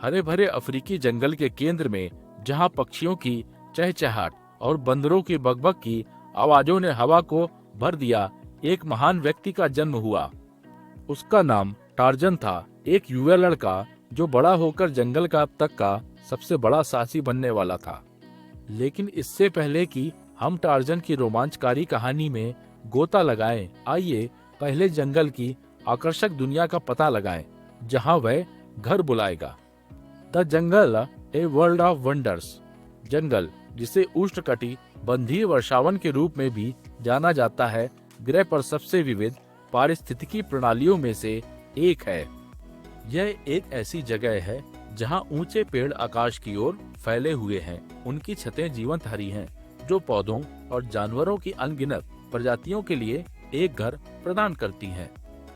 हरे भरे अफ्रीकी जंगल के केंद्र में, जहां पक्षियों की चहचहाट और बंदरों की बकबक की आवाजों ने हवा को भर दिया, एक महान व्यक्ति का जन्म हुआ। उसका नाम टार्जन था, एक युवा लड़का जो बड़ा होकर जंगल का अब तक का सबसे बड़ा साहसी बनने वाला था। लेकिन इससे पहले कि हम टार्जन की रोमांचकारी कहानी में गोता लगाएं, आइए पहले जंगल की आकर्षक दुनिया का पता लगाएं, जहां वह घर बुलाएगा। The jungle a world of wonders. जंगल, जिसे उष्णकटिबंधीय वर्षावन के रूप में भी जाना जाता है, ग्रह पर सबसे विविध पारिस्थितिकी प्रणालियों में से एक है। यह एक ऐसी जगह है जहां ऊंचे पेड़ आकाश की ओर फैले हुए हैं। उनकी छतें जीवंत हरी हैं, जो पौधों और जानवरों की अनगिनत प्रजातियों के लिए एक घर प्रदान करती हैं।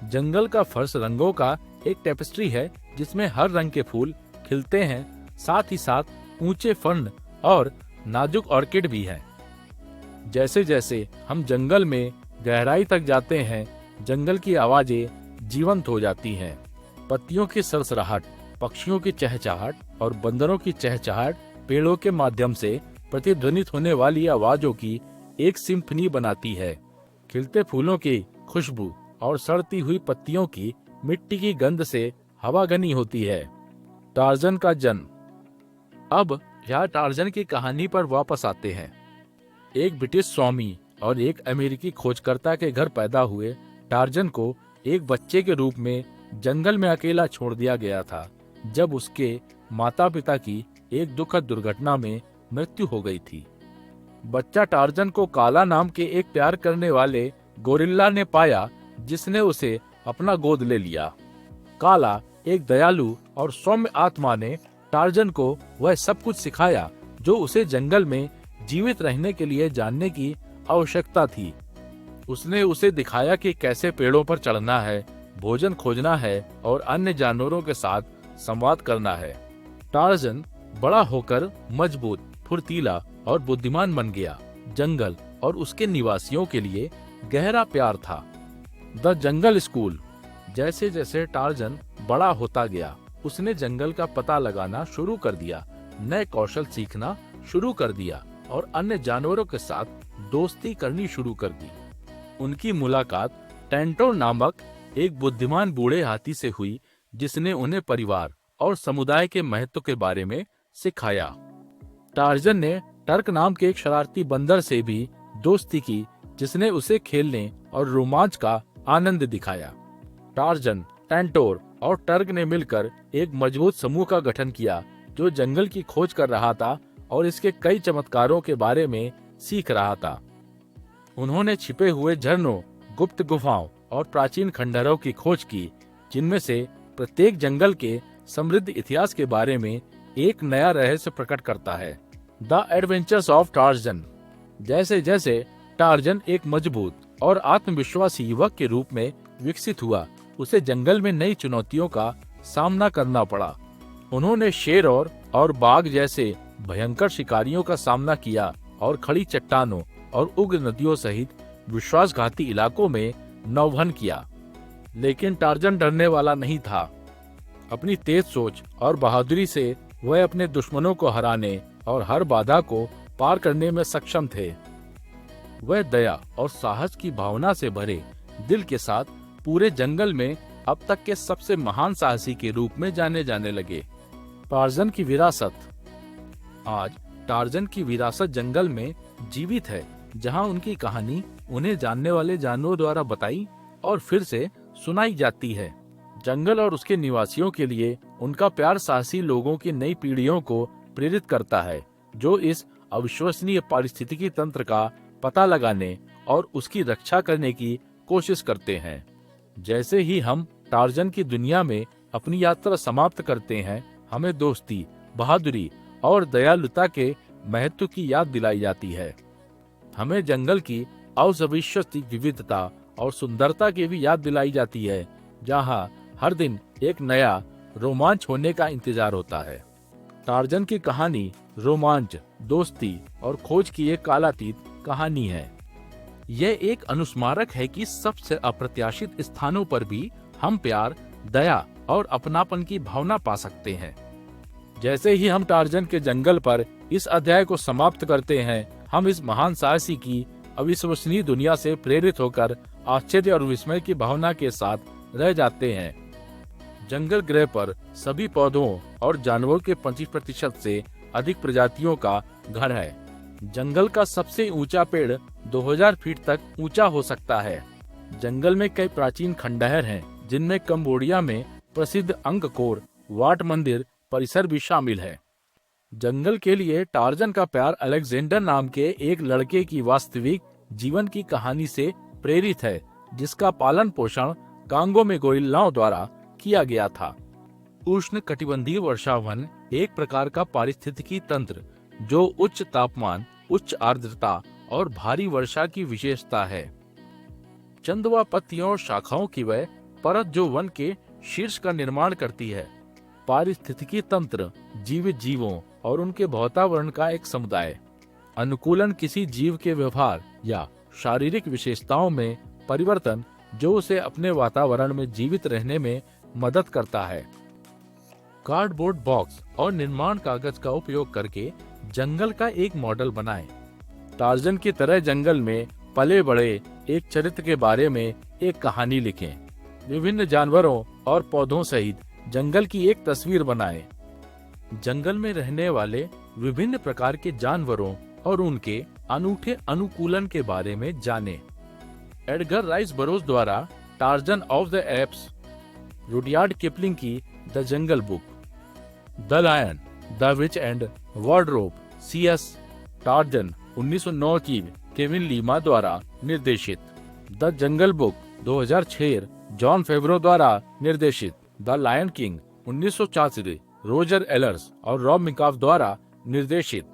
जंगल का फर्श रंगों का एक टेपेस्ट्री है, जिसमें हर रंग के फूल खिलते हैं, साथ ही साथ ऊंचे फर्न और नाजुक ऑर्किड भी हैं। जैसे जैसे हम जंगल में गहराई तक जाते हैं, जंगल की आवाजें जीवंत हो जाती हैं। पत्तियों की सरसराहट, पक्षियों की चहचहाट और बंदरों की चहचहाट पेड़ों के माध्यम से प्रतिध्वनित होने वाली आवाजों की एक सिम्फनी बनाती है। खिलते फूलों की खुशबू और सड़ती हुई पत्तियों की मिट्टी की गंध से हवा घनी होती है। टार्जन का जन्म। अब यहाँ टार्जन की कहानी पर वापस आते हैं। एक ब्रिटिश स्वामी और एक अमेरिकी खोजकर्ता के घर पैदा हुए टार्जन को एक बच्चे के रूप में जंगल में अकेला छोड़ दिया गया था, जब उसके माता पिता की एक दुखद दुर्घटना में मृत्यु हो गई थी। बच्चा टार्जन को काला नाम के एक प्यार करने वाले गोरिल्ला ने पाया, जिसने उसे अपना गोद ले लिया। काला, एक दयालु और सौम्य आत्मा ने टार्जन को वह सब कुछ सिखाया जो उसे जंगल में जीवित रहने के लिए जानने की आवश्यकता थी। उसने उसे दिखाया कि कैसे पेड़ों पर चढ़ना है, भोजन खोजना है और अन्य जानवरों के साथ संवाद करना है। टार्जन बड़ा होकर मजबूत, फुर्तीला और बुद्धिमान बन गया। जंगल और उसके निवासियों के लिए गहरा प्यार था। The jungle school. जैसे जैसे टार्जन बड़ा होता गया, उसने जंगल का पता लगाना शुरू कर दिया, नए कौशल सीखना शुरू कर दिया और अन्य जानवरों के साथ दोस्ती करनी शुरू कर दी। उनकी मुलाकात टेंटोर नामक एक बुद्धिमान बूढ़े हाथी से हुई, जिसने उन्हें परिवार और समुदाय के महत्व के बारे में सिखाया। टार्जन ने टर्क नाम के एक शरारती बंदर से भी दोस्ती की, जिसने उसे खेलने और रोमांच का आनंद दिखाया। टार्जन, टेंटोर और टर्क ने मिलकर एक मजबूत समूह का गठन किया, जो जंगल की खोज कर रहा था और इसके कई चमत्कारों के बारे में सीख रहा था। उन्होंने छिपे हुए झरनों, गुप्त गुफाओं और प्राचीन खंडहरों की खोज की, जिनमें से प्रत्येक जंगल के समृद्ध इतिहास के बारे में एक नया रहस्य प्रकट करता है। The adventures of torsion. जैसे जैसे टार्जन एक मजबूत और आत्मविश्वासी युवक के रूप में विकसित हुआ, उसे जंगल में नई चुनौतियों का सामना करना पड़ा। उन्होंने शेर और बाघ जैसे भयंकर शिकारियों का सामना किया और खड़ी चट्टानों और उग्र नदियों सहित विश्वासघाती इलाकों में नौवहन किया। लेकिन टार्जन डरने वाला नहीं था। अपनी तेज सोच और बहादुरी से वह अपने दुश्मनों को हराने और हर बाधा को पार करने में सक्षम थे। वह दया और साहस की भावना से भरे दिल के साथ पूरे जंगल में अब तक के सबसे महान साहसी के रूप में जाने जाने लगे। टार्जन की विरासत। आज टार्जन की विरासत जंगल में जीवित है, जहां उनकी कहानी उन्हें जानने वाले जानवरों द्वारा बताई और फिर से सुनाई जाती है। जंगल और उसके निवासियों के लिए उनका प्यार साहसी लोगों की नई पीढ़ियों को प्रेरित करता है, जो इस अविश्वसनीय पारिस्थितिकी तंत्र का पता लगाने और उसकी रक्षा करने की कोशिश करते हैं। जैसे ही हम टार्जन की दुनिया में अपनी यात्रा समाप्त करते हैं, हमें दोस्ती, बहादुरी और दयालुता के महत्व की याद दिलाई जाती है। हमें जंगल की अविश्वसनीय विविधता और सुंदरता की भी याद दिलाई जाती है, जहां हर दिन एक नया रोमांच होने का इंतजार होता है। टार्जन की कहानी रोमांच, दोस्ती और खोज की एक कालातीत कहानी है। यह एक अनुस्मारक है कि सबसे अप्रत्याशित स्थानों पर भी हम प्यार, दया और अपनापन की भावना पा सकते हैं। जैसे ही हम टार्जन के जंगल पर इस अध्याय को समाप्त करते हैं, हम इस महान साहसी की अविश्वसनीय दुनिया से प्रेरित होकर आश्चर्य और विस्मय की भावना के साथ रह जाते हैं। जंगल ग्रह पर सभी पौधों और जानवरों के 25% से अधिक प्रजातियों का घर है। जंगल का सबसे ऊंचा पेड़ 2000 फीट तक ऊंचा हो सकता है। जंगल में कई प्राचीन खंडहर हैं, जिनमें कंबोडिया में प्रसिद्ध अंगकोर वाट मंदिर परिसर भी शामिल है। जंगल के लिए टार्जन का प्यार अलेक्जेंडर नाम के एक लड़के की वास्तविक जीवन की कहानी से प्रेरित है, जिसका पालन पोषण कांगो में गोरिल्लाओं द्वारा किया गया था। उष्ण कटिबंधीय वर्षावन एक प्रकार का पारिस्थितिकी तंत्र जो उच्च तापमान, उच्च आर्द्रता और भारी वर्षा की विशेषता है। चंदवा पत्तियों और शाखाओं की वह परत जो वन के शीर्ष का निर्माण करती है। पारिस्थितिकी तंत्र जीवित जीवों और उनके वातावरण का एक समुदाय। अनुकूलन किसी जीव के व्यवहार या शारीरिक विशेषताओं में परिवर्तन जो उसे अपने वातावरण में जीवित रहने में मदद करता है। कार्डबोर्ड बॉक्स और निर्माण कागज का उपयोग करके जंगल का एक मॉडल बनाएं। टार्जन की तरह जंगल में पले बड़े एक चरित्र के बारे में एक कहानी लिखें। विभिन्न जानवरों और पौधों सहित जंगल की एक तस्वीर बनाएं। जंगल में रहने वाले विभिन्न प्रकार के जानवरों और उनके अनूठे अनुकूलन के बारे में जानें। एडगर राइस बरोज द्वारा Tarzan of the Apes, Rudyard Kipling की the Jungle Book, the Lion, the Witch and Wardrobe, C.S. Tarzan 1909 की केविन लीमा द्वारा निर्देशित, the Jungle Book 2006 Jon Favreau द्वारा निर्देशित, the Lion King 1984 Roger Allers और Rob मिकाफ द्वारा निर्देशित,